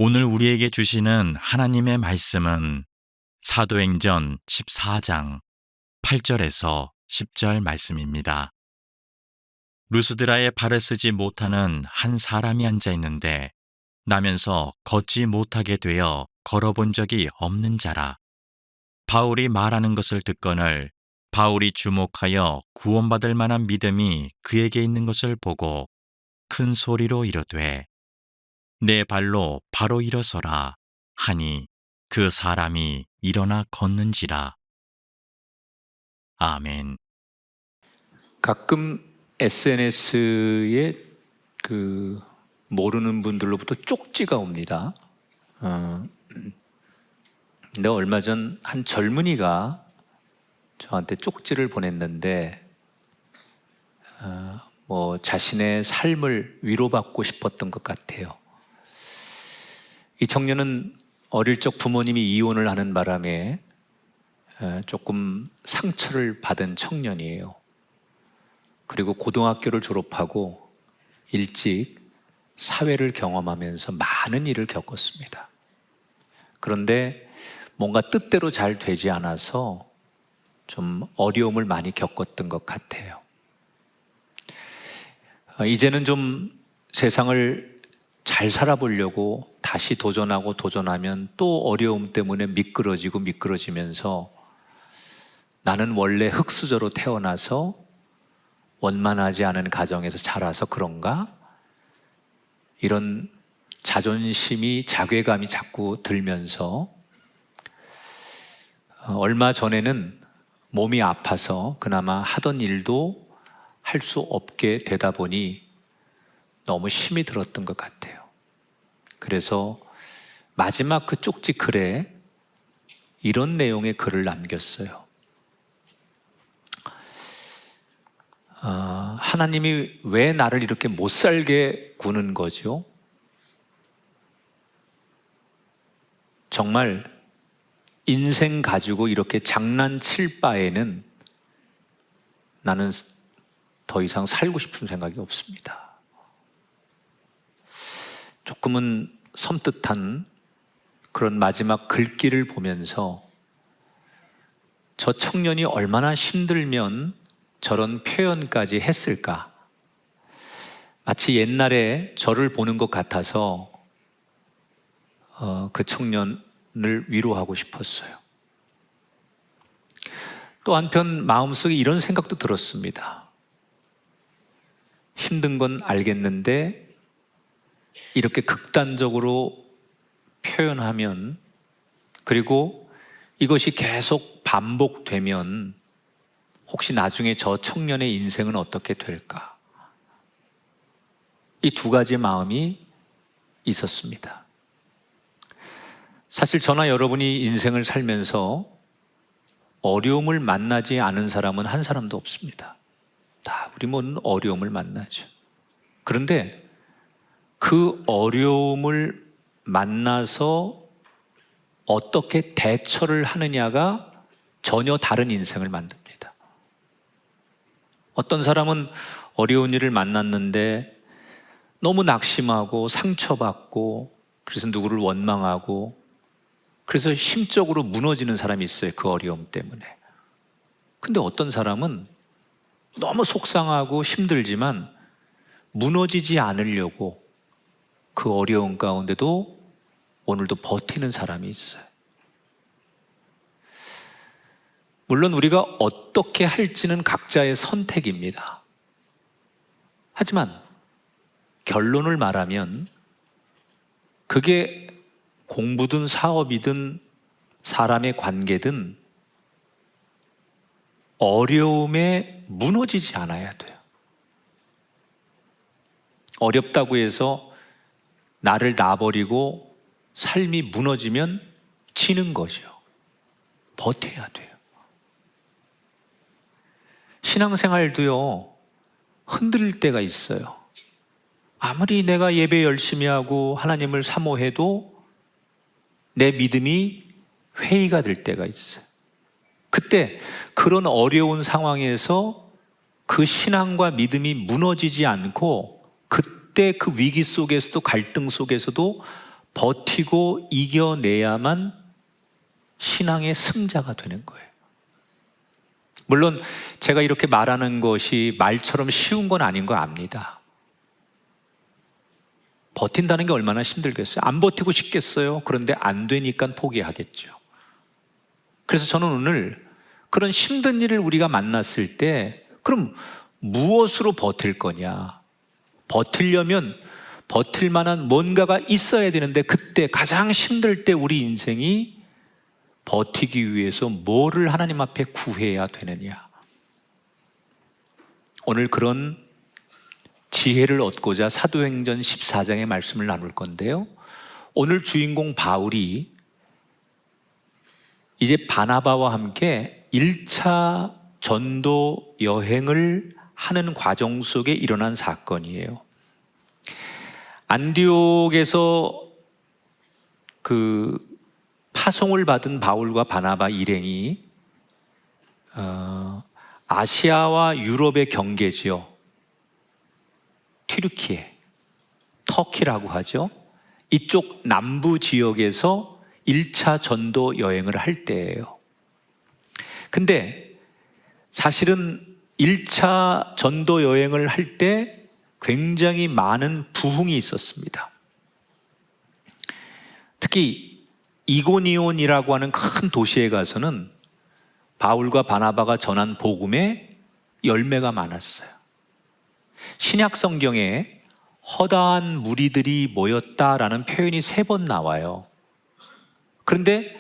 오늘 우리에게 주시는 하나님의 말씀은 사도행전 14장 8절에서 10절 말씀입니다. 루스드라에 발을 쓰지 못하는 한 사람이 앉아 있는데 나면서 걷지 못하게 되어 걸어본 적이 없는 자라. 바울이 말하는 것을 듣거늘 바울이 주목하여 구원받을 만한 믿음이 그에게 있는 것을 보고 큰 소리로 이르되 내 발로 바로 일어서라 하니 그 사람이 일어나 걷는지라. 아멘. 가끔 SNS에 모르는 분들로부터 쪽지가 옵니다. 근데 얼마 전 한 젊은이가 저한테 쪽지를 보냈는데 자신의 삶을 위로받고 싶었던 것 같아요. 이 청년은 어릴 적 부모님이 이혼을 하는 바람에 조금 상처를 받은 청년이에요. 그리고 고등학교를 졸업하고 일찍 사회를 경험하면서 많은 일을 겪었습니다. 그런데 뭔가 뜻대로 잘 되지 않아서 좀 어려움을 많이 겪었던 것 같아요. 이제는 좀 세상을 잘 살아보려고 다시 도전하면 또 어려움 때문에 미끄러지면서 나는 원래 흙수저로 태어나서 원만하지 않은 가정에서 자라서 그런가? 이런 자존심이, 자괴감이 자꾸 들면서 얼마 전에는 몸이 아파서 그나마 하던 일도 할 수 없게 되다 보니 너무 힘이 들었던 것 같아요. 그래서 마지막 그 쪽지 글에 이런 내용의 글을 남겼어요. 하나님이 왜 나를 이렇게 못 살게 구는 거죠? 정말 인생 가지고 이렇게 장난칠 바에는 나는 더 이상 살고 싶은 생각이 없습니다. 조금은 섬뜩한 그런 마지막 글귀를 보면서 저 청년이 얼마나 힘들면 저런 표현까지 했을까? 마치 옛날에 저를 보는 것 같아서 그 청년을 위로하고 싶었어요. 또 한편 마음속에 이런 생각도 들었습니다. 힘든 건 알겠는데 이렇게 극단적으로 표현하면, 그리고 이것이 계속 반복되면 혹시 나중에 저 청년의 인생은 어떻게 될까? 이 두 가지 마음이 있었습니다. 사실 저나 여러분이 인생을 살면서 어려움을 만나지 않은 사람은 한 사람도 없습니다. 다 우리 모든 어려움을 만나죠. 그런데 그 어려움을 만나서 어떻게 대처를 하느냐가 전혀 다른 인생을 만듭니다. 어떤 사람은 어려운 일을 만났는데 너무 낙심하고 상처받고 그래서 누구를 원망하고 그래서 심적으로 무너지는 사람이 있어요. 그 어려움 때문에. 근데 어떤 사람은 너무 속상하고 힘들지만 무너지지 않으려고 그 어려운 가운데도 오늘도 버티는 사람이 있어요. 물론 우리가 어떻게 할지는 각자의 선택입니다. 하지만 결론을 말하면 그게 공부든 사업이든 사람의 관계든 어려움에 무너지지 않아야 돼요. 어렵다고 해서 나를 놔버리고 삶이 무너지면 지는 것이요. 버텨야 돼요. 신앙생활도요, 흔들릴 때가 있어요. 아무리 내가 예배 열심히 하고 하나님을 사모해도 내 믿음이 회의가 될 때가 있어요. 그때 그런 어려운 상황에서 그 신앙과 믿음이 무너지지 않고 그때 그 위기 속에서도 갈등 속에서도 버티고 이겨내야만 신앙의 승자가 되는 거예요. 물론 제가 이렇게 말하는 것이 말처럼 쉬운 건 아닌 거 압니다. 버틴다는 게 얼마나 힘들겠어요. 안 버티고 싶겠어요. 그런데 안 되니까 포기하겠죠. 그래서 저는 오늘 그런 힘든 일을 우리가 만났을 때 그럼 무엇으로 버틸 거냐? 버틸려면 버틸 만한 뭔가가 있어야 되는데 그때 가장 힘들 때 우리 인생이 버티기 위해서 뭐를 하나님 앞에 구해야 되느냐? 오늘 그런 지혜를 얻고자 사도행전 14장의 말씀을 나눌 건데요. 오늘 주인공 바울이 이제 바나바와 함께 1차 전도 여행을 하는 과정 속에 일어난 사건이에요. 안디옥에서 그 파송을 받은 바울과 바나바 일행이 아시아와 유럽의 경계지요. 튀르키예, 터키라고 하죠. 이쪽 남부 지역에서 1차 전도 여행을 할 때예요. 근데 사실은 1차 전도 여행을 할 때 굉장히 많은 부흥이 있었습니다. 특히 이고니온이라고 하는 큰 도시에 가서는 바울과 바나바가 전한 복음에 열매가 많았어요. 신약 성경에 허다한 무리들이 모였다라는 표현이 3번 나와요. 그런데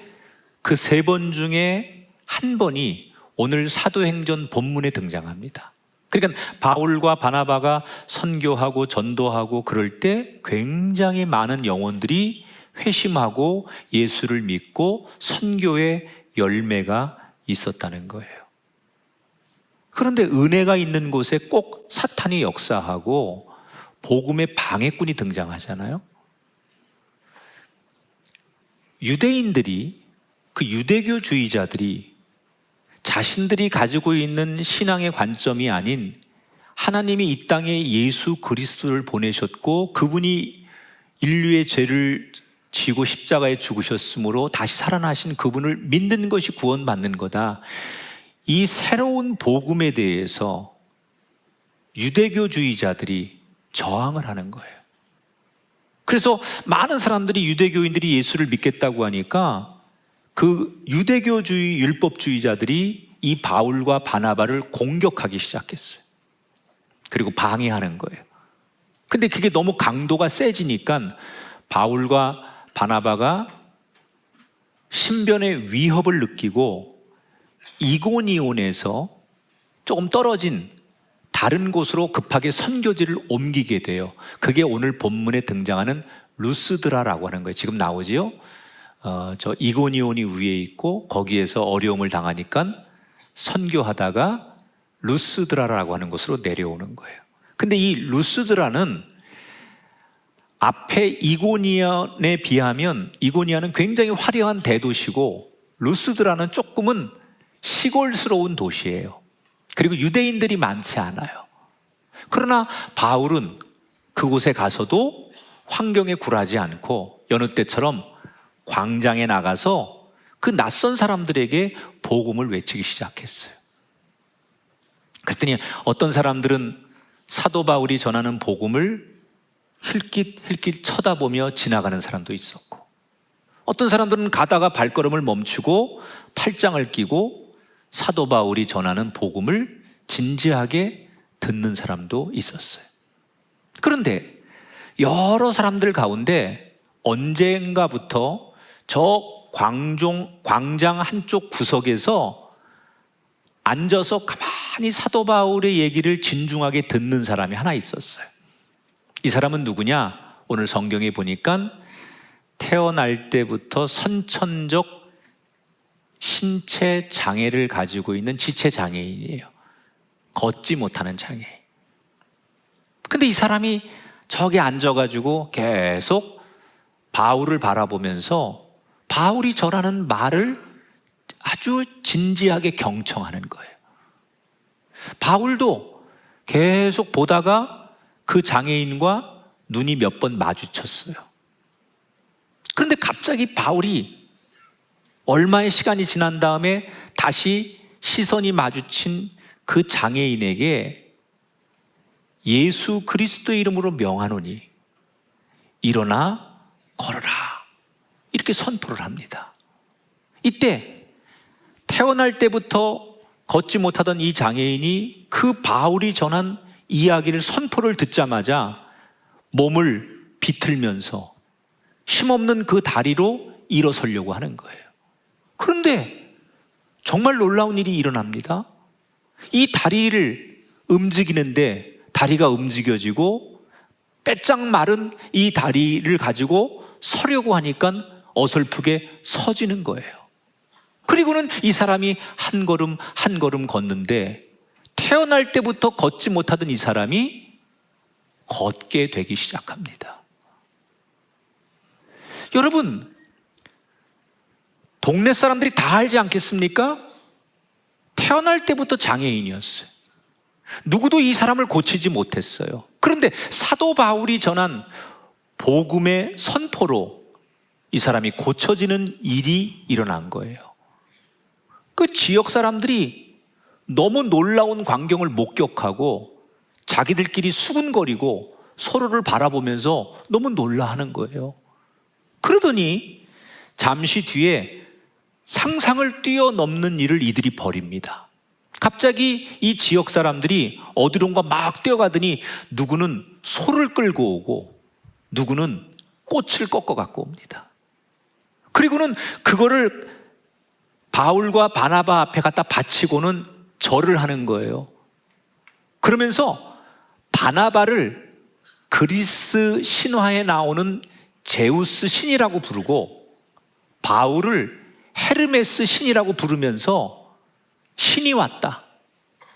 그 3번 중에 한 번이 오늘 사도행전 본문에 등장합니다. 그러니까 바울과 바나바가 선교하고 전도하고 그럴 때 굉장히 많은 영혼들이 회심하고 예수를 믿고 선교의 열매가 있었다는 거예요. 그런데 은혜가 있는 곳에 꼭 사탄이 역사하고 복음의 방해꾼이 등장하잖아요. 유대인들이, 그 유대교주의자들이 자신들이 가지고 있는 신앙의 관점이 아닌 하나님이 이 땅에 예수 그리스도를 보내셨고 그분이 인류의 죄를 지고 십자가에 죽으셨으므로 다시 살아나신 그분을 믿는 것이 구원받는 거다. 이 새로운 복음에 대해서 유대교주의자들이 저항을 하는 거예요. 그래서 많은 사람들이 유대교인들이 예수를 믿겠다고 하니까 그 유대교주의 율법주의자들이 이 바울과 바나바를 공격하기 시작했어요. 그리고 방해하는 거예요. 근데 그게 너무 강도가 세지니까 바울과 바나바가 신변의 위협을 느끼고 이고니온에서 조금 떨어진 다른 곳으로 급하게 선교지를 옮기게 돼요. 그게 오늘 본문에 등장하는 루스드라라고 하는 거예요. 지금 나오지요? 저 이고니온이 위에 있고 거기에서 어려움을 당하니까 선교하다가 루스드라라고 하는 곳으로 내려오는 거예요. 근데 이 루스드라는 앞에 이고니온에 비하면 이고니아는 굉장히 화려한 대도시고 루스드라는 조금은 시골스러운 도시예요. 그리고 유대인들이 많지 않아요. 그러나 바울은 그곳에 가서도 환경에 굴하지 않고 여느 때처럼 광장에 나가서 그 낯선 사람들에게 복음을 외치기 시작했어요. 그랬더니 어떤 사람들은 사도 바울이 전하는 복음을 힐깃힐깃 쳐다보며 지나가는 사람도 있었고, 어떤 사람들은 가다가 발걸음을 멈추고 팔짱을 끼고 사도 바울이 전하는 복음을 진지하게 듣는 사람도 있었어요. 그런데 여러 사람들 가운데 언젠가부터 저 광장 한쪽 구석에서 앉아서 가만히 사도 바울의 얘기를 진중하게 듣는 사람이 하나 있었어요. 이 사람은 누구냐? 오늘 성경에 보니까 태어날 때부터 선천적 신체 장애를 가지고 있는 지체 장애인이에요. 걷지 못하는 장애인. 근데 이 사람이 저기 앉아가지고 계속 바울을 바라보면서 바울이 전하는 말을 아주 진지하게 경청하는 거예요. 바울도 계속 보다가 그 장애인과 눈이 몇 번 마주쳤어요. 그런데 갑자기 바울이 얼마의 시간이 지난 다음에 다시 시선이 마주친 그 장애인에게 예수 그리스도의 이름으로 명하노니 일어나 걸어라, 이렇게 선포를 합니다. 이때 태어날 때부터 걷지 못하던 이 장애인이 그 바울이 전한 이야기를 선포를 듣자마자 몸을 비틀면서 힘없는 그 다리로 일어서려고 하는 거예요. 그런데 정말 놀라운 일이 일어납니다. 이 다리를 움직이는데 다리가 움직여지고 빼짝 마른 이 다리를 가지고 서려고 하니까 어설프게 서지는 거예요. 그리고는 이 사람이 한 걸음 한 걸음 걷는데 태어날 때부터 걷지 못하던 이 사람이 걷게 되기 시작합니다. 여러분, 동네 사람들이 다 알지 않겠습니까? 태어날 때부터 장애인이었어요. 누구도 이 사람을 고치지 못했어요. 그런데 사도 바울이 전한 복음의 선포로 이 사람이 고쳐지는 일이 일어난 거예요. 그 지역 사람들이 너무 놀라운 광경을 목격하고 자기들끼리 수군거리고 서로를 바라보면서 너무 놀라하는 거예요. 그러더니 잠시 뒤에 상상을 뛰어넘는 일을 이들이 벌입니다. 갑자기 이 지역 사람들이 어디론가 막 뛰어가더니 누구는 소를 끌고 오고 누구는 꽃을 꺾어 갖고 옵니다. 그리고는 그거를 바울과 바나바 앞에 갖다 바치고는 절을 하는 거예요. 그러면서 바나바를 그리스 신화에 나오는 제우스 신이라고 부르고 바울을 헤르메스 신이라고 부르면서 신이 왔다.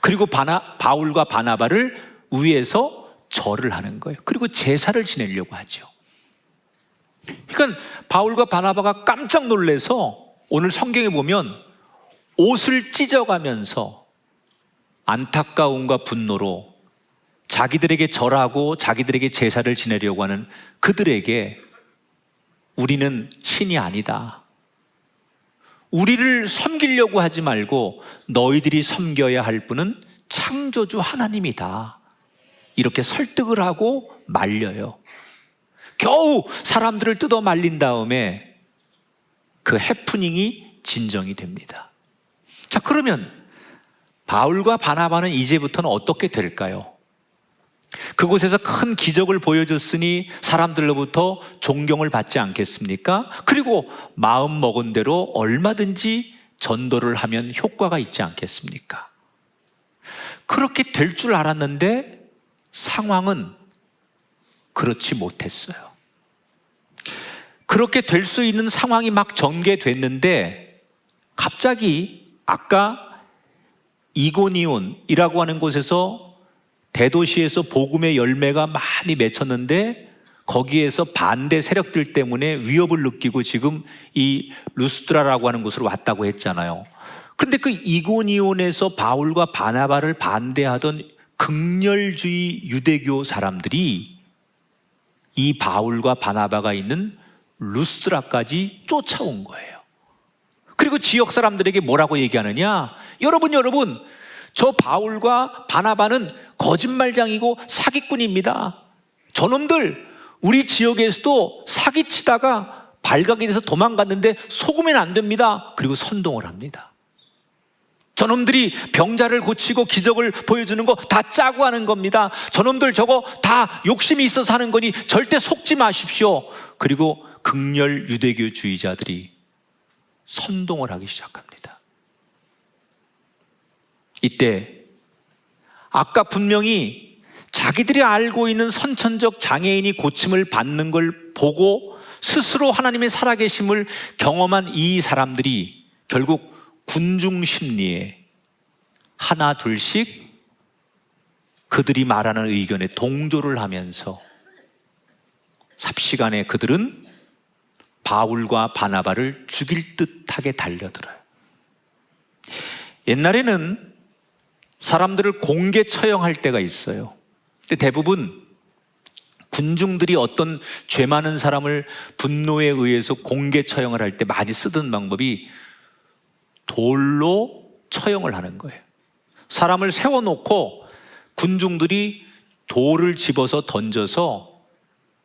그리고 바울과 바나바를 위해서 절을 하는 거예요. 그리고 제사를 지내려고 하죠. 그러니까 바울과 바나바가 깜짝 놀라서 오늘 성경에 보면 옷을 찢어가면서 안타까움과 분노로 자기들에게 절하고 자기들에게 제사를 지내려고 하는 그들에게 우리는 신이 아니다. 우리를 섬기려고 하지 말고 너희들이 섬겨야 할 분은 창조주 하나님이다. 이렇게 설득을 하고 말려요. 겨우 사람들을 뜯어 말린 다음에 그 해프닝이 진정이 됩니다. 자, 그러면 바울과 바나바는 이제부터는 어떻게 될까요? 그곳에서 큰 기적을 보여줬으니 사람들로부터 존경을 받지 않겠습니까? 그리고 마음 먹은 대로 얼마든지 전도를 하면 효과가 있지 않겠습니까? 그렇게 될 줄 알았는데 상황은 그렇지 못했어요. 그렇게 될 수 있는 상황이 막 전개됐는데 갑자기 아까 이고니온이라고 하는 곳에서 대도시에서 복음의 열매가 많이 맺혔는데 거기에서 반대 세력들 때문에 위협을 느끼고 지금 이 루스드라라고 하는 곳으로 왔다고 했잖아요. 그런데 그 이고니온에서 바울과 바나바를 반대하던 극렬주의 유대교 사람들이 이 바울과 바나바가 있는 루스드라까지 쫓아온 거예요. 그리고 지역 사람들에게 뭐라고 얘기하느냐? 여러분, 저 바울과 바나바는 거짓말장이고 사기꾼입니다. 저놈들 우리 지역에서도 사기치다가 발각이 돼서 도망갔는데 속으면 안 됩니다. 그리고 선동을 합니다. 저놈들이 병자를 고치고 기적을 보여주는 거 다 짜고 하는 겁니다. 저놈들 저거 다 욕심이 있어서 하는 거니 절대 속지 마십시오. 그리고 극렬 유대교주의자들이 선동을 하기 시작합니다. 이때 아까 분명히 자기들이 알고 있는 선천적 장애인이 고침을 받는 걸 보고 스스로 하나님의 살아계심을 경험한 이 사람들이 결국 군중심리에 하나 둘씩 그들이 말하는 의견에 동조를 하면서 삽시간에 그들은 바울과 바나바를 죽일 듯하게 달려들어요. 옛날에는 사람들을 공개 처형할 때가 있어요. 근데 대부분 군중들이 어떤 죄 많은 사람을 분노에 의해서 공개 처형을 할 때 많이 쓰던 방법이 돌로 처형을 하는 거예요. 사람을 세워놓고 군중들이 돌을 집어서 던져서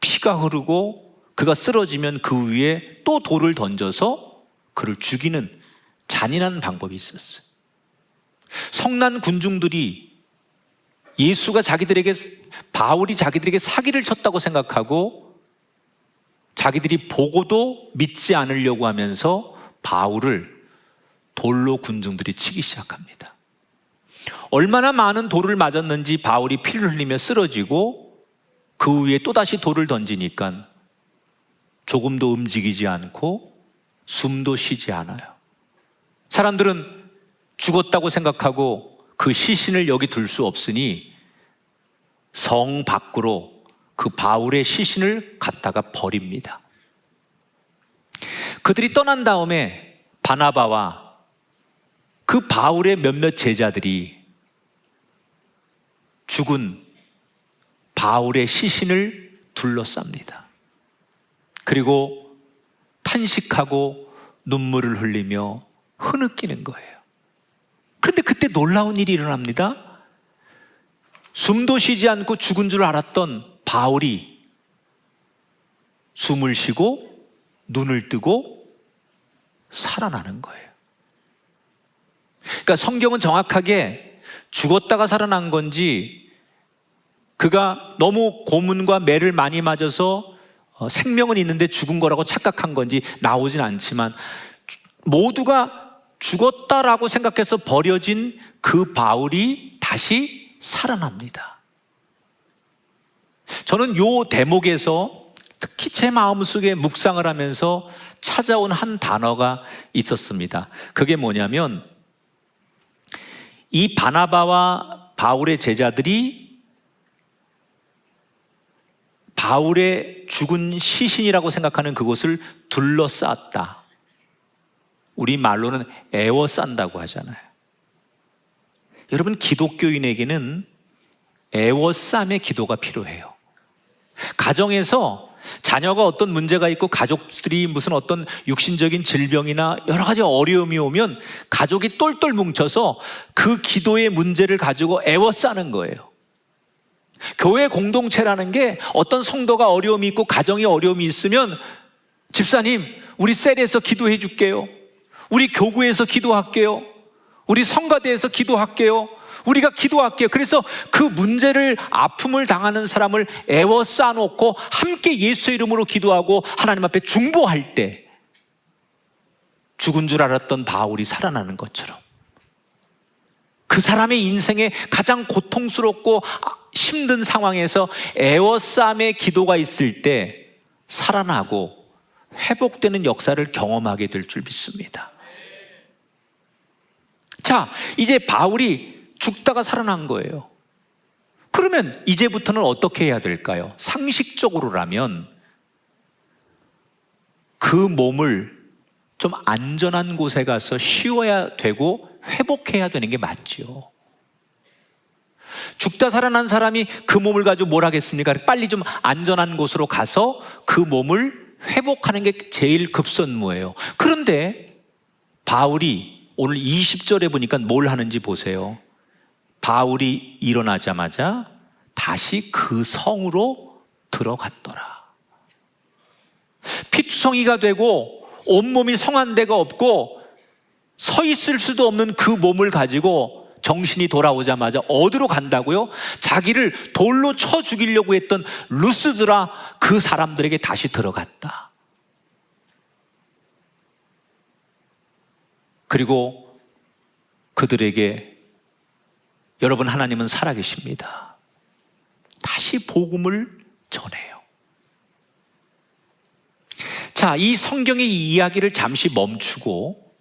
피가 흐르고 그가 쓰러지면 그 위에 또 돌을 던져서 그를 죽이는 잔인한 방법이 있었어요. 성난 군중들이 바울이 자기들에게 사기를 쳤다고 생각하고 자기들이 보고도 믿지 않으려고 하면서 바울을 돌로 군중들이 치기 시작합니다. 얼마나 많은 돌을 맞았는지 바울이 피를 흘리며 쓰러지고 그 위에 또다시 돌을 던지니까 조금도 움직이지 않고 숨도 쉬지 않아요. 사람들은 죽었다고 생각하고 그 시신을 여기 둘 수 없으니 성 밖으로 그 바울의 시신을 갖다가 버립니다. 그들이 떠난 다음에 바나바와 그 바울의 몇몇 제자들이 죽은 바울의 시신을 둘러쌉니다. 그리고 탄식하고 눈물을 흘리며 흐느끼는 거예요. 그런데 그때 놀라운 일이 일어납니다. 숨도 쉬지 않고 죽은 줄 알았던 바울이 숨을 쉬고 눈을 뜨고 살아나는 거예요. 그러니까 성경은 정확하게 죽었다가 살아난 건지 그가 너무 고문과 매를 많이 맞아서 생명은 있는데 죽은 거라고 착각한 건지 나오진 않지만 모두가 죽었다라고 생각해서 버려진 그 바울이 다시 살아납니다. 저는 이 대목에서 특히 제 마음속에 묵상을 하면서 찾아온 한 단어가 있었습니다. 그게 뭐냐면 이 바나바와 바울의 제자들이 바울의 죽은 시신이라고 생각하는 그곳을 둘러쌌다. 우리 말로는 애워싼다고 하잖아요. 여러분, 기독교인에게는 애워쌈의 기도가 필요해요. 가정에서 자녀가 어떤 문제가 있고 가족들이 무슨 어떤 육신적인 질병이나 여러 가지 어려움이 오면 가족이 똘똘 뭉쳐서 그 기도의 문제를 가지고 애워싸는 거예요. 교회 공동체라는 게 어떤 성도가 어려움이 있고 가정에 어려움이 있으면 집사님, 우리 셀에서 기도해 줄게요. 우리 교구에서 기도할게요. 우리 성가대에서 기도할게요. 우리가 기도할게요. 그래서 그 문제를, 아픔을 당하는 사람을 애워싸 놓고 함께 예수의 이름으로 기도하고 하나님 앞에 중보할 때 죽은 줄 알았던 바울이 살아나는 것처럼 그 사람의 인생에 가장 고통스럽고 힘든 상황에서 애워싸움의 기도가 있을 때 살아나고 회복되는 역사를 경험하게 될 줄 믿습니다. 자, 이제 바울이 죽다가 살아난 거예요. 그러면 이제부터는 어떻게 해야 될까요? 상식적으로라면 그 몸을 좀 안전한 곳에 가서 쉬어야 되고 회복해야 되는 게 맞죠. 죽다 살아난 사람이 그 몸을 가지고 뭘 하겠습니까? 빨리 좀 안전한 곳으로 가서 그 몸을 회복하는 게 제일 급선무예요. 그런데 바울이 오늘 20절에 보니까 뭘 하는지 보세요. 바울이 일어나자마자 다시 그 성으로 들어갔더라. 피투성이가 되고 온몸이 성한 데가 없고 서 있을 수도 없는 그 몸을 가지고 정신이 돌아오자마자 어디로 간다고요? 자기를 돌로 쳐 죽이려고 했던 루스드라 그 사람들에게 다시 들어갔다. 그리고 그들에게 여러분, 하나님은 살아계십니다. 다시 복음을 전해요. 자, 이 성경의 이 이야기를 잠시 멈추고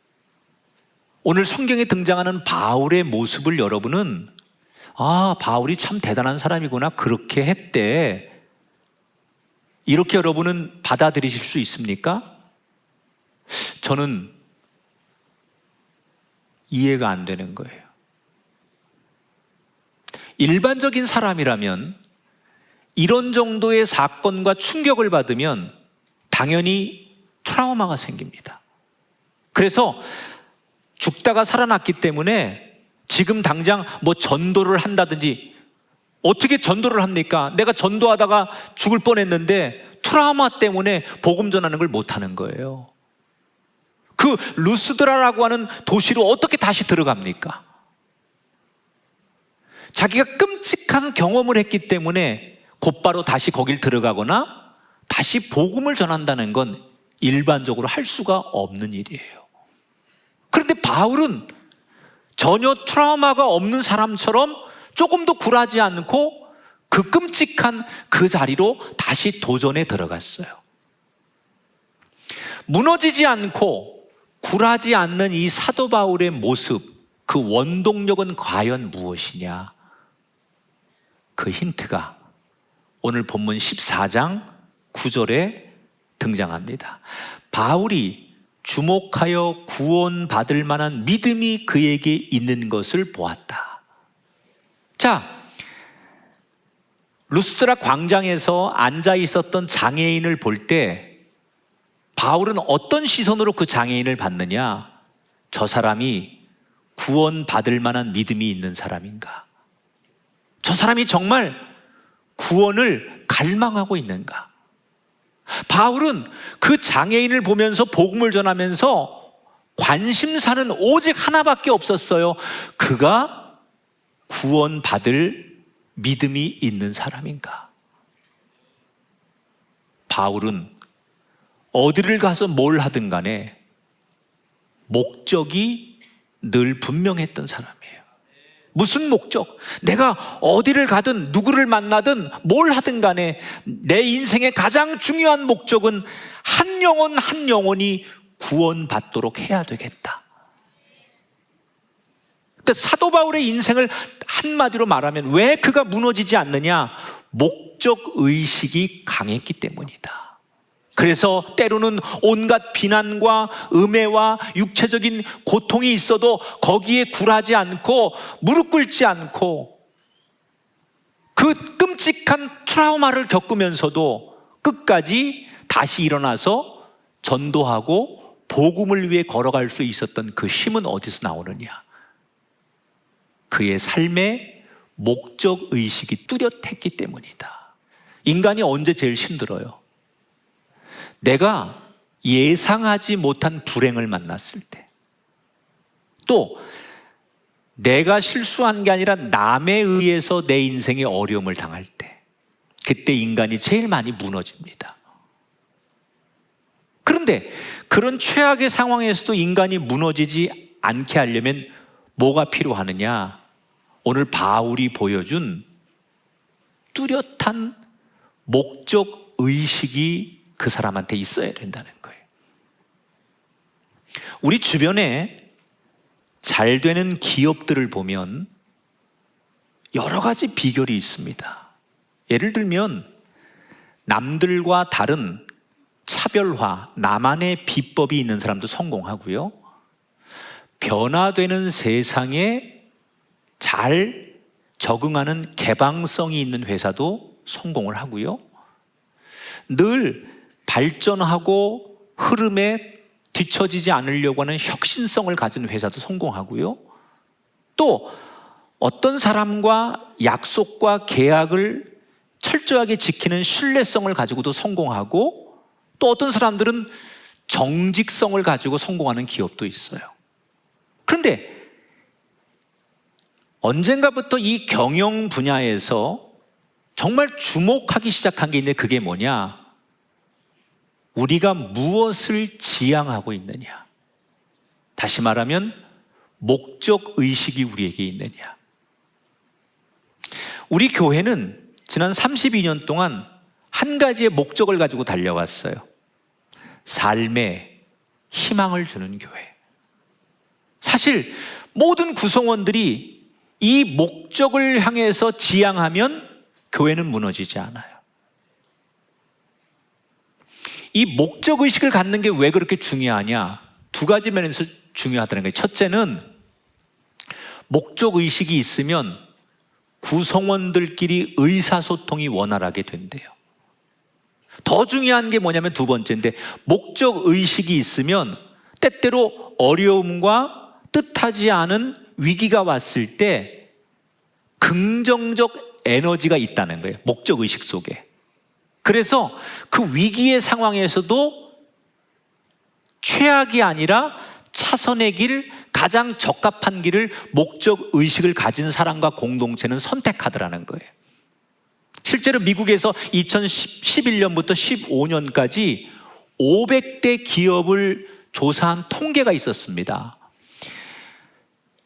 오늘 성경에 등장하는 바울의 모습을 여러분은 바울이 참 대단한 사람이구나, 그렇게 했대, 이렇게 여러분은 받아들이실 수 있습니까? 저는 이해가 안 되는 거예요. 일반적인 사람이라면 이런 정도의 사건과 충격을 받으면 당연히 트라우마가 생깁니다. 그래서 죽다가 살아났기 때문에 지금 당장 뭐 전도를 한다든지, 어떻게 전도를 합니까? 내가 전도하다가 죽을 뻔했는데 트라우마 때문에 복음 전하는 걸 못하는 거예요. 그 루스드라라고 하는 도시로 어떻게 다시 들어갑니까? 자기가 끔찍한 경험을 했기 때문에 곧바로 다시 거길 들어가거나 다시 복음을 전한다는 건 일반적으로 할 수가 없는 일이에요. 그런데 바울은 전혀 트라우마가 없는 사람처럼 조금도 굴하지 않고 그 끔찍한 그 자리로 다시 도전에 들어갔어요. 무너지지 않고 굴하지 않는 이 사도 바울의 모습, 그 원동력은 과연 무엇이냐? 그 힌트가 오늘 본문 14장 9절에 등장합니다. 바울이 주목하여 구원받을 만한 믿음이 그에게 있는 것을 보았다. 자, 루스드라 광장에서 앉아 있었던 장애인을 볼 때 바울은 어떤 시선으로 그 장애인을 봤느냐? 저 사람이 구원받을 만한 믿음이 있는 사람인가? 저 사람이 정말 구원을 갈망하고 있는가? 바울은 그 장애인을 보면서 복음을 전하면서 관심사는 오직 하나밖에 없었어요. 그가 구원받을 믿음이 있는 사람인가? 바울은 어디를 가서 뭘 하든 간에 목적이 늘 분명했던 사람이에요. 무슨 목적? 내가 어디를 가든 누구를 만나든 뭘 하든 간에 내 인생의 가장 중요한 목적은 한 영혼 한 영혼이 구원받도록 해야 되겠다. 그러니까 사도 바울의 인생을 한마디로 말하면 왜 그가 무너지지 않느냐? 목적의식이 강했기 때문이다. 그래서 때로는 온갖 비난과 음해와 육체적인 고통이 있어도 거기에 굴하지 않고 무릎 꿇지 않고 그 끔찍한 트라우마를 겪으면서도 끝까지 다시 일어나서 전도하고 복음을 위해 걸어갈 수 있었던 그 힘은 어디서 나오느냐? 그의 삶의 목적의식이 뚜렷했기 때문이다. 인간이 언제 제일 힘들어요? 내가 예상하지 못한 불행을 만났을 때, 또 내가 실수한 게 아니라 남에 의해서 내 인생에 어려움을 당할 때, 그때 인간이 제일 많이 무너집니다. 그런데 그런 최악의 상황에서도 인간이 무너지지 않게 하려면 뭐가 필요하느냐? 오늘 바울이 보여준 뚜렷한 목적의식이 그 사람한테 있어야 된다는 거예요. 우리 주변에 잘 되는 기업들을 보면 여러 가지 비결이 있습니다. 예를 들면 남들과 다른 차별화, 나만의 비법이 있는 사람도 성공하고요. 변화되는 세상에 잘 적응하는 개방성이 있는 회사도 성공을 하고요. 늘 발전하고 흐름에 뒤처지지 않으려고 하는 혁신성을 가진 회사도 성공하고요. 또 어떤 사람과 약속과 계약을 철저하게 지키는 신뢰성을 가지고도 성공하고, 또 어떤 사람들은 정직성을 가지고 성공하는 기업도 있어요. 그런데 언젠가부터 이 경영 분야에서 정말 주목하기 시작한 게 있는데, 그게 뭐냐? 우리가 무엇을 지향하고 있느냐? 다시 말하면 목적의식이 우리에게 있느냐? 우리 교회는 지난 32년 동안 한 가지의 목적을 가지고 달려왔어요. 삶에 희망을 주는 교회. 사실 모든 구성원들이 이 목적을 향해서 지향하면 교회는 무너지지 않아요. 이 목적의식을 갖는 게 왜 그렇게 중요하냐? 두 가지 면에서 중요하다는 거예요. 첫째는 목적의식이 있으면 구성원들끼리 의사소통이 원활하게 된대요. 더 중요한 게 뭐냐면 두 번째인데, 목적의식이 있으면 때때로 어려움과 뜻하지 않은 위기가 왔을 때 긍정적 에너지가 있다는 거예요. 목적의식 속에. 그래서 그 위기의 상황에서도 최악이 아니라 차선의 길, 가장 적합한 길을 목적의식을 가진 사람과 공동체는 선택하더라는 거예요. 실제로 미국에서 2011년부터 15년까지 500대 기업을 조사한 통계가 있었습니다.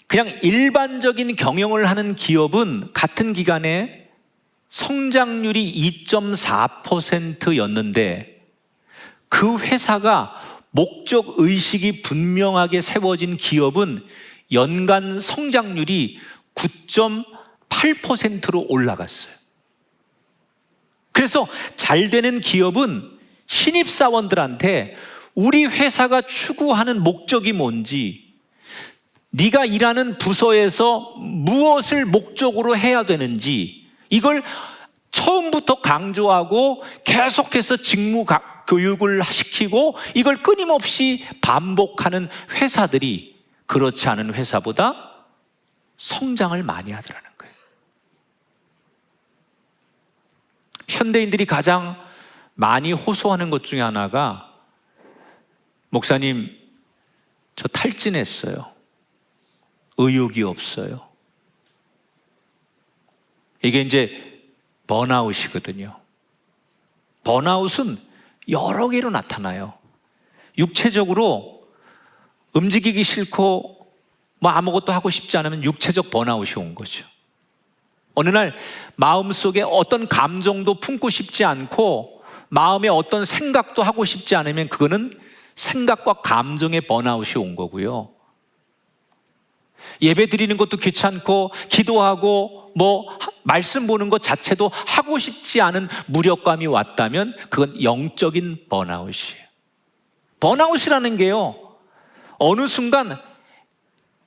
그냥 일반적인 경영을 하는 기업은 같은 기간에 성장률이 2.4%였는데 그 회사가 목적의식이 분명하게 세워진 기업은 연간 성장률이 9.8%로 올라갔어요. 그래서 잘 되는 기업은 신입사원들한테 우리 회사가 추구하는 목적이 뭔지, 네가 일하는 부서에서 무엇을 목적으로 해야 되는지 이걸 처음부터 강조하고 계속해서 직무 교육을 시키고 이걸 끊임없이 반복하는 회사들이 그렇지 않은 회사보다 성장을 많이 하더라는 거예요. 현대인들이 가장 많이 호소하는 것 중에 하나가, 목사님, 저 탈진했어요. 의욕이 없어요. 이게 이제 번아웃이거든요. 번아웃은 여러 개로 나타나요. 육체적으로 움직이기 싫고 뭐 아무것도 하고 싶지 않으면 육체적 번아웃이 온 거죠. 어느 날 마음속에 어떤 감정도 품고 싶지 않고 마음에 어떤 생각도 하고 싶지 않으면 그거는 생각과 감정의 번아웃이 온 거고요. 예배 드리는 것도 귀찮고 기도하고 뭐 말씀 보는 것 자체도 하고 싶지 않은 무력감이 왔다면 그건 영적인 번아웃이에요. 번아웃이라는 게요, 어느 순간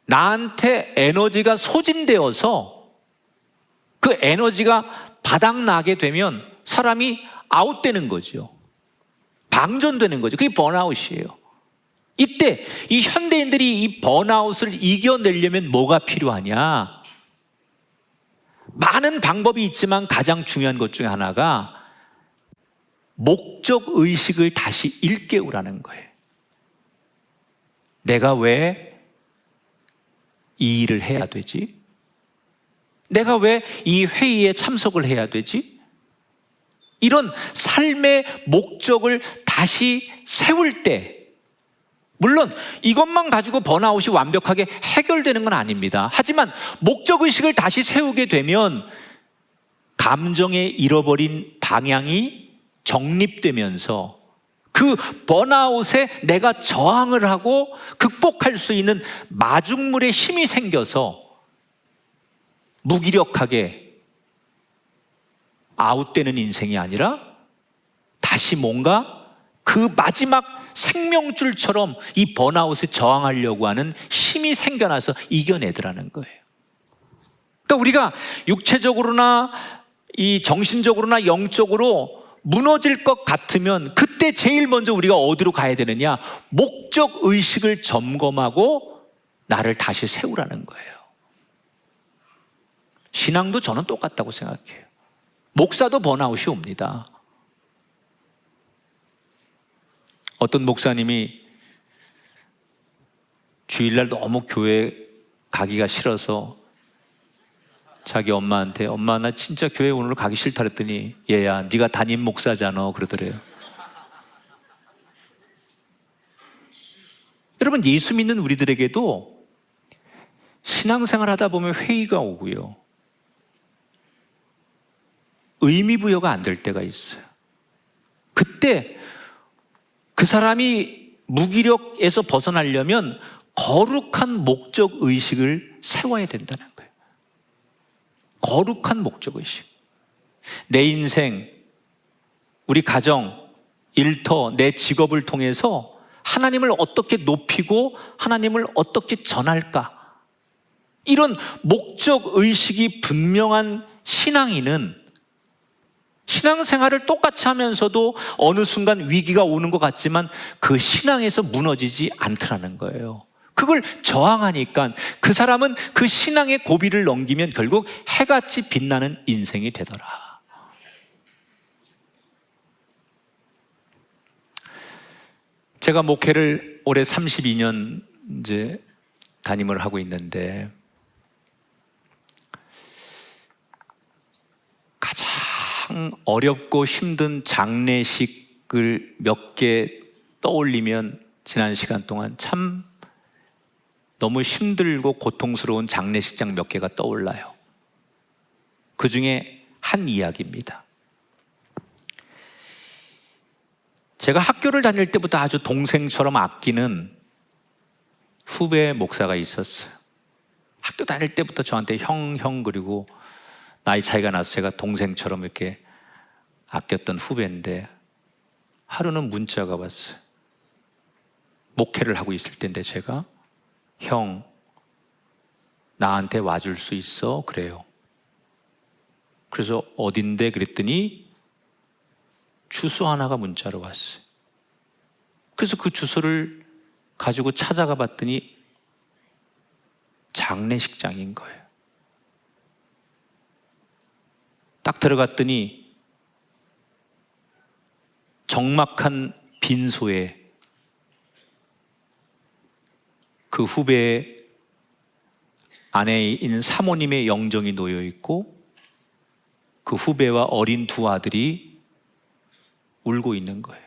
나한테 에너지가 소진되어서 그 에너지가 바닥나게 되면 사람이 아웃되는 거죠. 방전되는 거죠. 그게 번아웃이에요. 이때 이 현대인들이 이 번아웃을 이겨내려면 뭐가 필요하냐? 많은 방법이 있지만 가장 중요한 것 중에 하나가 목적의식을 다시 일깨우라는 거예요. 내가 왜 이 일을 해야 되지? 내가 왜 이 회의에 참석을 해야 되지? 이런 삶의 목적을 다시 세울 때, 물론 이것만 가지고 번아웃이 완벽하게 해결되는 건 아닙니다. 하지만 목적의식을 다시 세우게 되면 감정에 잃어버린 방향이 정립되면서 그 번아웃에 내가 저항을 하고 극복할 수 있는 마중물의 힘이 생겨서 무기력하게 아웃되는 인생이 아니라 다시 뭔가 그 마지막 생명줄처럼 이 번아웃에 저항하려고 하는 힘이 생겨나서 이겨내더라는 거예요. 그러니까 우리가 육체적으로나 이 정신적으로나 영적으로 무너질 것 같으면 그때 제일 먼저 우리가 어디로 가야 되느냐? 목적의식을 점검하고 나를 다시 세우라는 거예요. 신앙도 저는 똑같다고 생각해요. 목사도 번아웃이 옵니다. 어떤 목사님이 주일날 너무 교회 가기가 싫어서 자기 엄마한테, 엄마 나 진짜 교회 오늘 가기 싫다 그랬더니, 얘야 네가 담임 목사잖아 그러더래요. 여러분, 예수 믿는 우리들에게도 신앙생활 하다 보면 회의가 오고요, 의미부여가 안 될 때가 있어요. 그때 그 사람이 무기력에서 벗어나려면 거룩한 목적의식을 세워야 된다는 거예요. 거룩한 목적의식. 내 인생, 우리 가정, 일터, 내 직업을 통해서 하나님을 어떻게 높이고 하나님을 어떻게 전할까? 이런 목적 의식이 분명한 신앙인은 신앙생활을 똑같이 하면서도 어느 순간 위기가 오는 것 같지만 그 신앙에서 무너지지 않더라는 거예요. 그걸 저항하니까 그 사람은 그 신앙의 고비를 넘기면 결국 해같이 빛나는 인생이 되더라. 제가 목회를 올해 32년 이제 담임을 하고 있는데 가장 어렵고 힘든 장례식을 몇 개 떠올리면 지난 시간 동안 참 너무 힘들고 고통스러운 장례식장 몇 개가 떠올라요. 그 중에 한 이야기입니다. 제가 학교를 다닐 때부터 아주 동생처럼 아끼는 후배 목사가 있었어요. 학교 다닐 때부터 저한테 형 그리고 나이 차이가 나서 제가 동생처럼 이렇게 아꼈던 후배인데 하루는 문자가 왔어요. 목회를 하고 있을 때인데 제가 형 나한테 와줄 수 있어? 그래요. 그래서 어딘데? 그랬더니 주소 하나가 문자로 왔어요. 그래서 그 주소를 가지고 찾아가 봤더니 장례식장인 거예요. 딱 들어갔더니 적막한 빈소에 그 후배의 안에 있는 사모님의 영정이 놓여 있고 그 후배와 어린 두 아들이 울고 있는 거예요.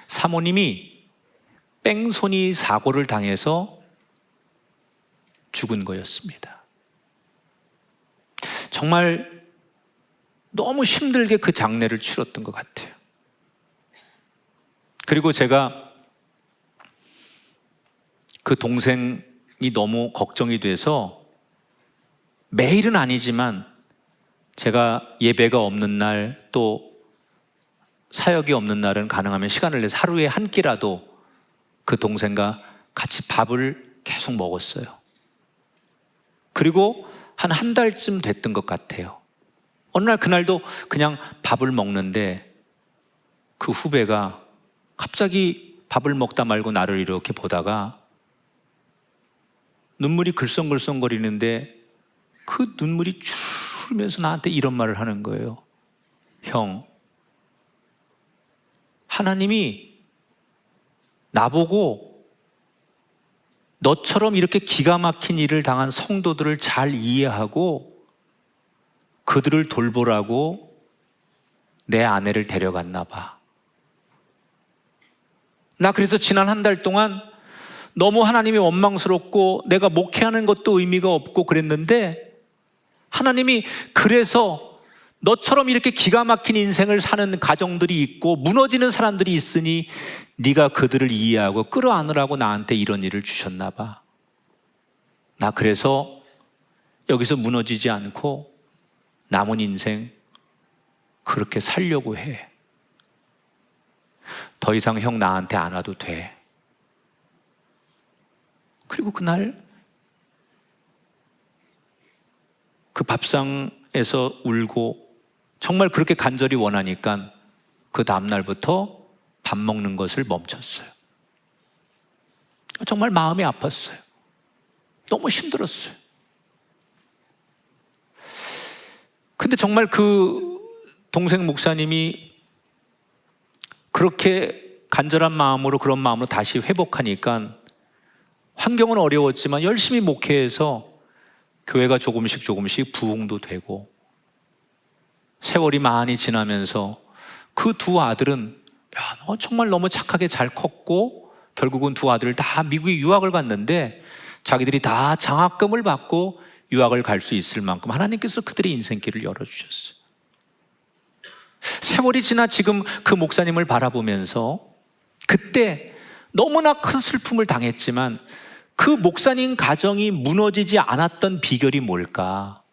사모님이 뺑소니 사고를 당해서 죽은 거였습니다. 정말 너무 힘들게 그 장례를 치렀던 것 같아요. 그리고 제가 그 동생이 너무 걱정이 돼서 매일은 아니지만 제가 예배가 없는 날 또 사역이 없는 날은 가능하면 시간을 내서 하루에 한 끼라도 그 동생과 같이 밥을 계속 먹었어요. 그리고 한 달쯤 됐던 것 같아요. 어느 날 그날도 그냥 밥을 먹는데 그 후배가 갑자기 밥을 먹다 말고 나를 이렇게 보다가 눈물이 글썽글썽거리는데 그 눈물이 줄 흐르면서 나한테 이런 말을 하는 거예요. 형, 하나님이 나보고 너처럼 이렇게 기가 막힌 일을 당한 성도들을 잘 이해하고 그들을 돌보라고 내 아내를 데려갔나 봐. 나 그래서 지난 한 달 동안 너무 하나님이 원망스럽고 내가 목회하는 것도 의미가 없고 그랬는데 하나님이 그래서 너처럼 이렇게 기가 막힌 인생을 사는 가정들이 있고 무너지는 사람들이 있으니 네가 그들을 이해하고 끌어안으라고 나한테 이런 일을 주셨나 봐. 나 그래서 여기서 무너지지 않고 남은 인생 그렇게 살려고 해. 더 이상 형 나한테 안 와도 돼. 그리고 그날 그 밥상에서 울고 정말 그렇게 간절히 원하니까 그 다음날부터 밥 먹는 것을 멈췄어요. 정말 마음이 아팠어요. 너무 힘들었어요. 근데 정말 그 동생 목사님이 그렇게 간절한 마음으로 그런 마음으로 다시 회복하니까 환경은 어려웠지만 열심히 목회해서 교회가 조금씩 부흥도 되고 세월이 많이 지나면서 그 두 아들은 너 정말 너무 착하게 잘 컸고 결국은 두 아들 다 미국에 유학을 갔는데 자기들이 다 장학금을 받고 유학을 갈 수 있을 만큼 하나님께서 그들의 인생길을 열어주셨어요. 세월이 지나 지금 그 목사님을 바라보면서 그때 너무나 큰 슬픔을 당했지만 그 목사님 가정이 무너지지 않았던 비결이 뭘까?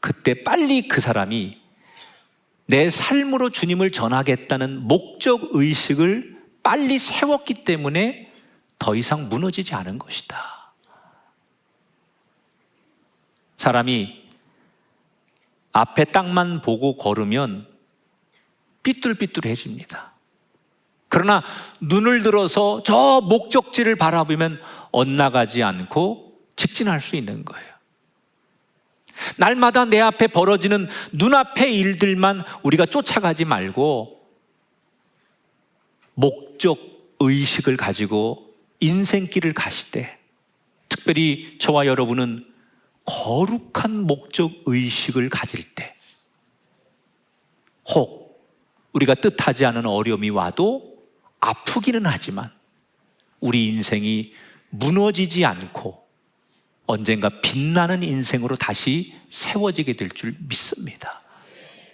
그때 빨리 그 사람이 내 삶으로 주님을 전하겠다는 목적 의식을 빨리 세웠기 때문에 더 이상 무너지지 않은 것이다. 사람이 앞에 땅만 보고 걸으면 삐뚤삐뚤해집니다. 그러나 눈을 들어서 저 목적지를 바라보면 엇나가지 않고 직진할 수 있는 거예요. 날마다 내 앞에 벌어지는 눈앞의 일들만 우리가 쫓아가지 말고 목적 의식을 가지고 인생길을 가실 때, 특별히 저와 여러분은 거룩한 목적 의식을 가질 때, 혹 우리가 뜻하지 않은 어려움이 와도 아프기는 하지만 우리 인생이 무너지지 않고 언젠가 빛나는 인생으로 다시 세워지게 될 줄 믿습니다.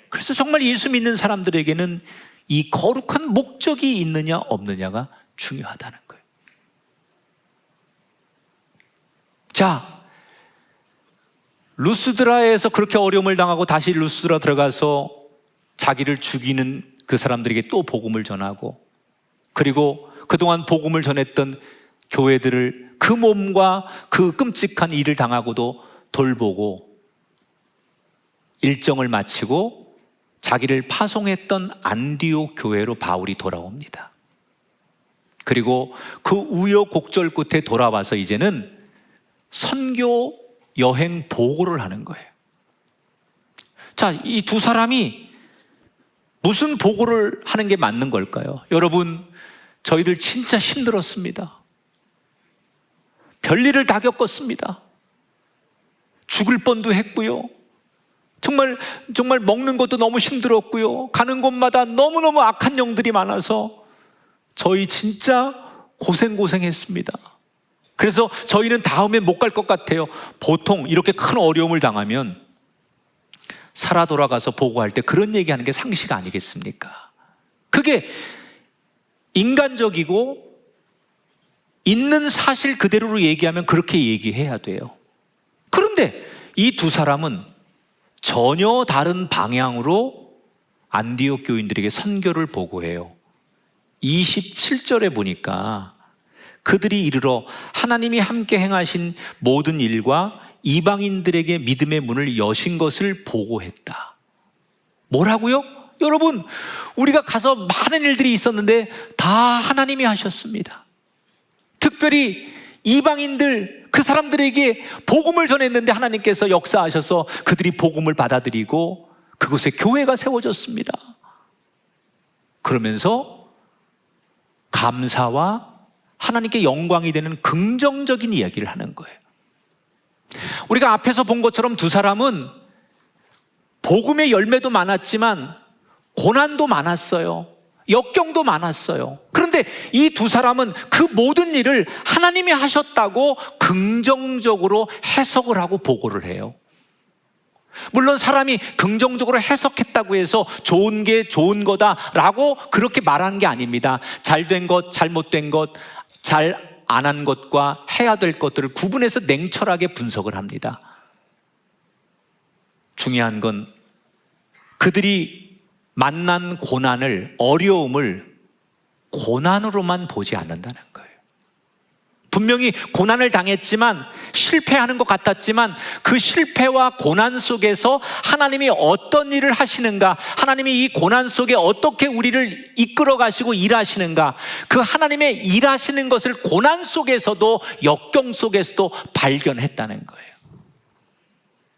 그래서 정말 예수 믿는 사람들에게는 이 거룩한 목적이 있느냐 없느냐가 중요하다는 거예요. 자, 루스드라에서 그렇게 어려움을 당하고 다시 루스드라 들어가서 자기를 죽이는 그 사람들에게 또 복음을 전하고, 그리고 그동안 복음을 전했던 교회들을 그 몸과 그 끔찍한 일을 당하고도 돌보고 일정을 마치고 자기를 파송했던 안디옥 교회로 바울이 돌아옵니다. 그리고 그 우여곡절 끝에 돌아와서 이제는 선교 여행 보고를 하는 거예요. 자, 이 두 사람이 무슨 보고를 하는 게 맞는 걸까요? 여러분, 저희들 진짜 힘들었습니다. 별일을 다 겪었습니다. 죽을 뻔도 했고요. 정말 먹는 것도 너무 힘들었고요. 가는 곳마다 너무너무 악한 영들이 많아서 저희 진짜 고생했습니다. 그래서 저희는 다음에 못 갈 것 같아요. 보통 이렇게 큰 어려움을 당하면 살아 돌아가서 보고할 때 그런 얘기하는 게 상식 아니겠습니까? 그게 인간적이고 있는 사실 그대로로 얘기하면 그렇게 얘기해야 돼요. 그런데 이 두 사람은 전혀 다른 방향으로 안디옥 교인들에게 선교를 보고해요. 27절에 보니까 그들이 이르러 하나님이 함께 행하신 모든 일과 이방인들에게 믿음의 문을 여신 것을 보고했다. 뭐라고요? 여러분, 우리가 가서 많은 일들이 있었는데 다 하나님이 하셨습니다. 특별히 이방인들, 그 사람들에게 복음을 전했는데 하나님께서 역사하셔서 그들이 복음을 받아들이고 그곳에 교회가 세워졌습니다. 그러면서 감사와 하나님께 영광이 되는 긍정적인 이야기를 하는 거예요. 우리가 앞에서 본 것처럼 두 사람은 복음의 열매도 많았지만 고난도 많았어요. 역경도 많았어요. 그런데 이 두 사람은 그 모든 일을 하나님이 하셨다고 긍정적으로 해석을 하고 보고를 해요. 물론 사람이 긍정적으로 해석했다고 해서 좋은 게 좋은 거다라고 그렇게 말하는 게 아닙니다. 잘된 것, 잘못된 것, 잘 안 한 것과 해야 될 것들을 구분해서 냉철하게 분석을 합니다. 중요한 건 그들이 만난 고난을, 어려움을 고난으로만 보지 않는다는 거예요. 분명히 고난을 당했지만, 실패하는 것 같았지만 그 실패와 고난 속에서 하나님이 어떤 일을 하시는가, 하나님이 이 고난 속에 어떻게 우리를 이끌어 가시고 일하시는가, 그 하나님의 일하시는 것을 고난 속에서도 역경 속에서도 발견했다는 거예요.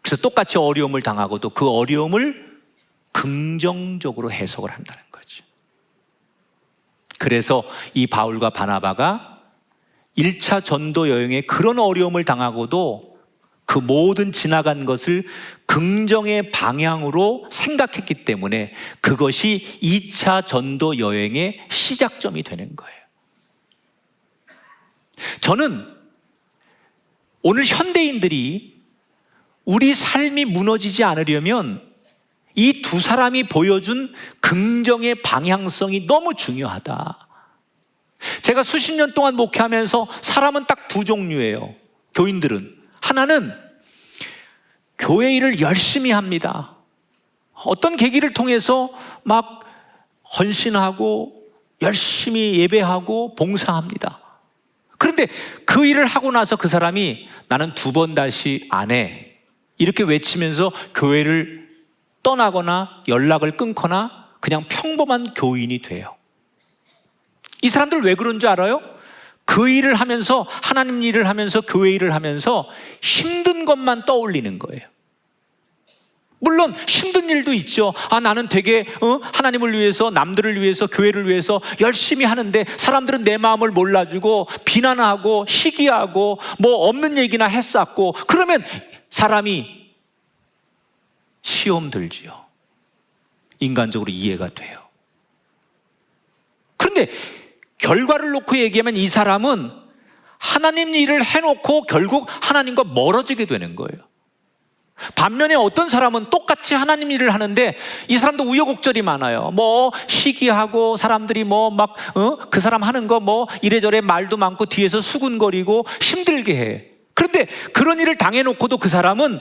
그래서 똑같이 어려움을 당하고도 그 어려움을 긍정적으로 해석을 한다는 거죠. 그래서 이 바울과 바나바가 1차 전도 여행에 그런 어려움을 당하고도 그 모든 지나간 것을 긍정의 방향으로 생각했기 때문에 그것이 2차 전도 여행의 시작점이 되는 거예요. 저는 오늘 현대인들이 우리 삶이 무너지지 않으려면 이 두 사람이 보여준 긍정의 방향성이 너무 중요하다. 제가 수십 년 동안 목회하면서 사람은 딱 두 종류예요. 교인들은 하나는 교회 일을 열심히 합니다. 어떤 계기를 통해서 막 헌신하고 열심히 예배하고 봉사합니다. 그런데 그 일을 하고 나서 그 사람이 나는 2번 다시 안 해, 이렇게 외치면서 교회를 떠나거나 연락을 끊거나 그냥 평범한 교인이 돼요. 이 사람들 왜 그런 줄 알아요? 그 일을 하면서, 하나님 일을 하면서, 교회 일을 하면서 힘든 것만 떠올리는 거예요. 물론 힘든 일도 있죠. 나는 되게 하나님을 위해서, 남들을 위해서, 교회를 위해서 열심히 하는데 사람들은 내 마음을 몰라주고 비난하고 시기하고 뭐 없는 얘기나 했었고, 그러면 사람이 시험 들지요. 인간적으로 이해가 돼요. 그런데 결과를 놓고 얘기하면 이 사람은 하나님 일을 해놓고 결국 하나님과 멀어지게 되는 거예요. 반면에 어떤 사람은 똑같이 하나님 일을 하는데 이 사람도 우여곡절이 많아요. 뭐 시기하고 사람들이 뭐 막 그 사람 하는 거 뭐 이래저래 말도 많고 뒤에서 수군거리고 힘들게 해. 그런데 그런 일을 당해놓고도 그 사람은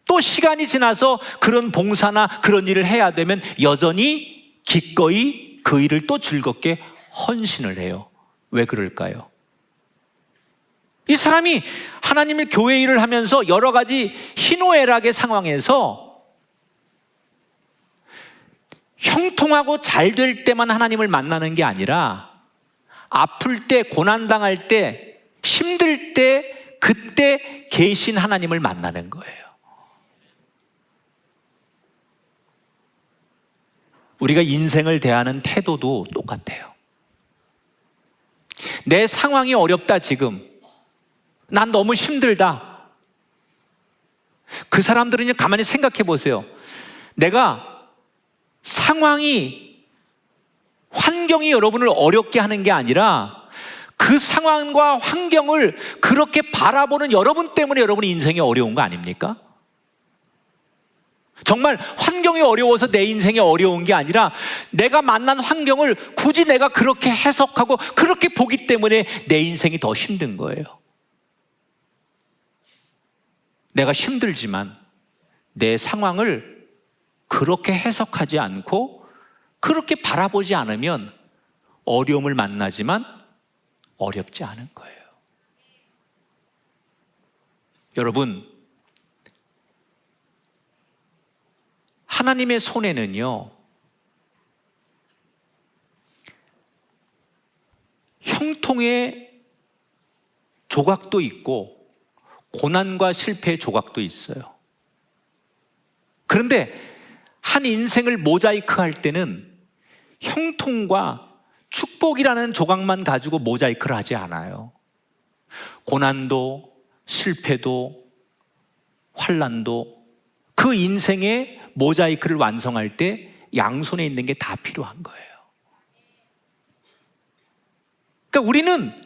또 시간이 지나서 그런 봉사나 그런 일을 해야 되면 여전히 기꺼이 그 일을 또 즐겁게 헌신을 해요. 왜 그럴까요? 이 사람이 하나님의 교회 일을 하면서 여러 가지 희노애락의 상황에서 형통하고 잘 될 때만 하나님을 만나는 게 아니라 아플 때, 고난당할 때, 힘들 때, 그때 계신 하나님을 만나는 거예요. 우리가 인생을 대하는 태도도 똑같아요. 내 상황이 어렵다, 지금. 난 너무 힘들다. 그 사람들은 가만히 생각해 보세요. 내가 환경이 여러분을 어렵게 하는 게 아니라 그 상황과 환경을 그렇게 바라보는 여러분 때문에 여러분의 인생이 어려운 거 아닙니까? 정말 환경이 어려워서 내 인생이 어려운 게 아니라 내가 만난 환경을 굳이 내가 그렇게 해석하고 그렇게 보기 때문에 내 인생이 더 힘든 거예요. 내가 힘들지만 내 상황을 그렇게 해석하지 않고 그렇게 바라보지 않으면 어려움을 만나지만 어렵지 않은 거예요. 여러분, 하나님의 손에는요, 형통의 조각도 있고 고난과 실패의 조각도 있어요. 그런데 한 인생을 모자이크 할 때는 형통과 축복이라는 조각만 가지고 모자이크를 하지 않아요. 고난도, 실패도, 환난도, 그 인생의 모자이크를 완성할 때 양손에 있는 게 다 필요한 거예요. 그러니까 우리는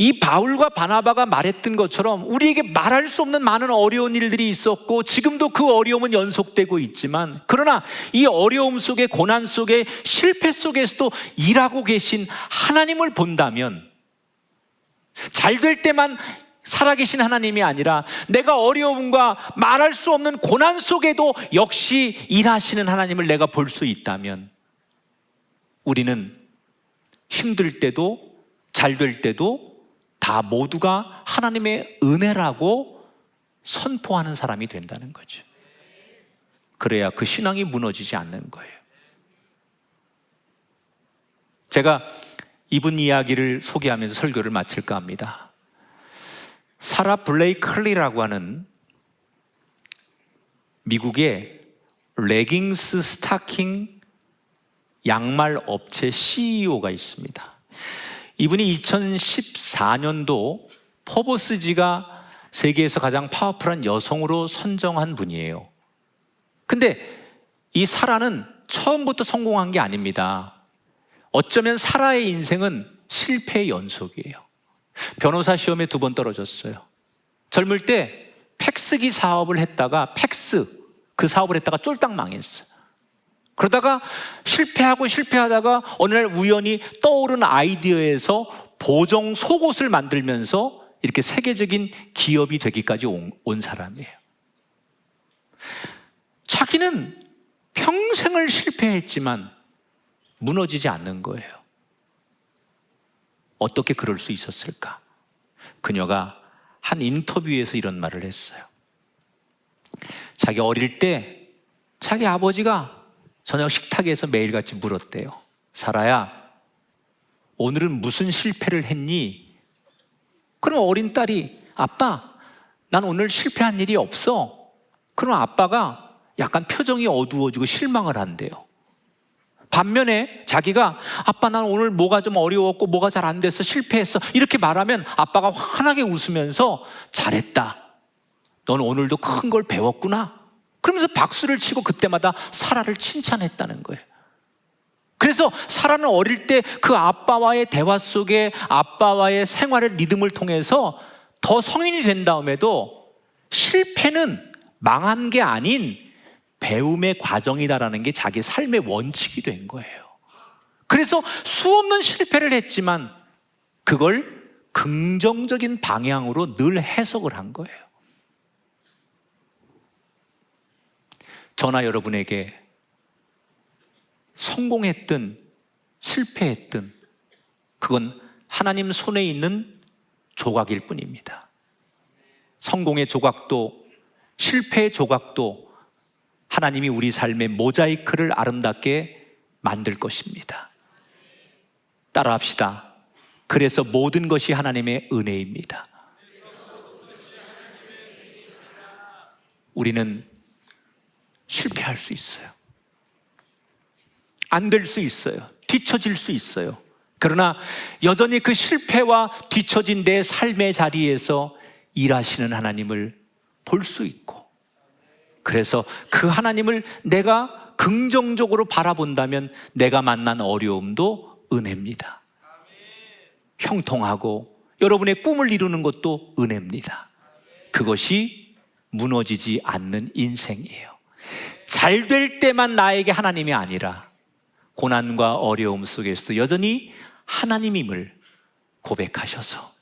이 바울과 바나바가 말했던 것처럼 우리에게 말할 수 없는 많은 어려운 일들이 있었고 지금도 그 어려움은 연속되고 있지만, 그러나 이 어려움 속에, 고난 속에, 실패 속에서도 일하고 계신 하나님을 본다면, 잘 될 때만 살아계신 하나님이 아니라 내가 어려움과 말할 수 없는 고난 속에도 역시 일하시는 하나님을 내가 볼 수 있다면, 우리는 힘들 때도 잘 될 때도 다 모두가 하나님의 은혜라고 선포하는 사람이 된다는 거죠. 그래야 그 신앙이 무너지지 않는 거예요. 제가 이분 이야기를 소개하면서 설교를 마칠까 합니다. 사라 블레이클리라고 하는 미국의 레깅스 스타킹 양말 업체 CEO가 있습니다. 이분이 2014년도 포브스지가 세계에서 가장 파워풀한 여성으로 선정한 분이에요. 근데 이 사라는 처음부터 성공한 게 아닙니다. 어쩌면 사라의 인생은 실패의 연속이에요. 변호사 시험에 2번 떨어졌어요. 젊을 때 팩스기 사업을 했다가 그 사업을 했다가 쫄딱 망했어요. 그러다가 실패하다가 어느 날 우연히 떠오른 아이디어에서 보정 속옷을 만들면서 이렇게 세계적인 기업이 되기까지 온 사람이에요. 자기는 평생을 실패했지만 무너지지 않는 거예요. 어떻게 그럴 수 있었을까? 그녀가 한 인터뷰에서 이런 말을 했어요. 자기 어릴 때 자기 아버지가 저녁 식탁에서 매일같이 물었대요. 사라야, 오늘은 무슨 실패를 했니? 그럼 어린 딸이, 아빠, 난 오늘 실패한 일이 없어. 그럼 아빠가 약간 표정이 어두워지고 실망을 한대요. 반면에 자기가, 아빠, 난 오늘 뭐가 좀 어려웠고 뭐가 잘 안 돼서 실패했어, 이렇게 말하면 아빠가 환하게 웃으면서, 잘했다, 넌 오늘도 큰 걸 배웠구나, 그러면서 박수를 치고 그때마다 사라를 칭찬했다는 거예요. 그래서 사라는 어릴 때 그 아빠와의 대화 속에 아빠와의 생활의 리듬을 통해서 더 성인이 된 다음에도 실패는 망한 게 아닌 배움의 과정이다라는 게 자기 삶의 원칙이 된 거예요. 그래서 수없는 실패를 했지만 그걸 긍정적인 방향으로 늘 해석을 한 거예요. 저나 여러분에게 성공했든 실패했든 그건 하나님 손에 있는 조각일 뿐입니다. 성공의 조각도 실패의 조각도 하나님이 우리 삶의 모자이크를 아름답게 만들 것입니다. 따라합시다. 그래서 모든 것이 하나님의 은혜입니다. 우리는 실패할 수 있어요. 안 될 수 있어요. 뒤처질 수 있어요. 그러나 여전히 그 실패와 뒤처진 내 삶의 자리에서 일하시는 하나님을 볼 수 있고, 그래서 그 하나님을 내가 긍정적으로 바라본다면 내가 만난 어려움도 은혜입니다. 형통하고 여러분의 꿈을 이루는 것도 은혜입니다. 그것이 무너지지 않는 인생이에요. 잘 될 때만 나에게 하나님이 아니라 고난과 어려움 속에서 여전히 하나님임을 고백하셔서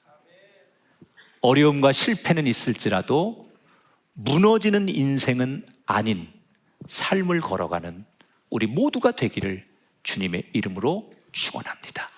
어려움과 실패는 있을지라도 무너지는 인생은 아닌 삶을 걸어가는 우리 모두가 되기를 주님의 이름으로 축원합니다.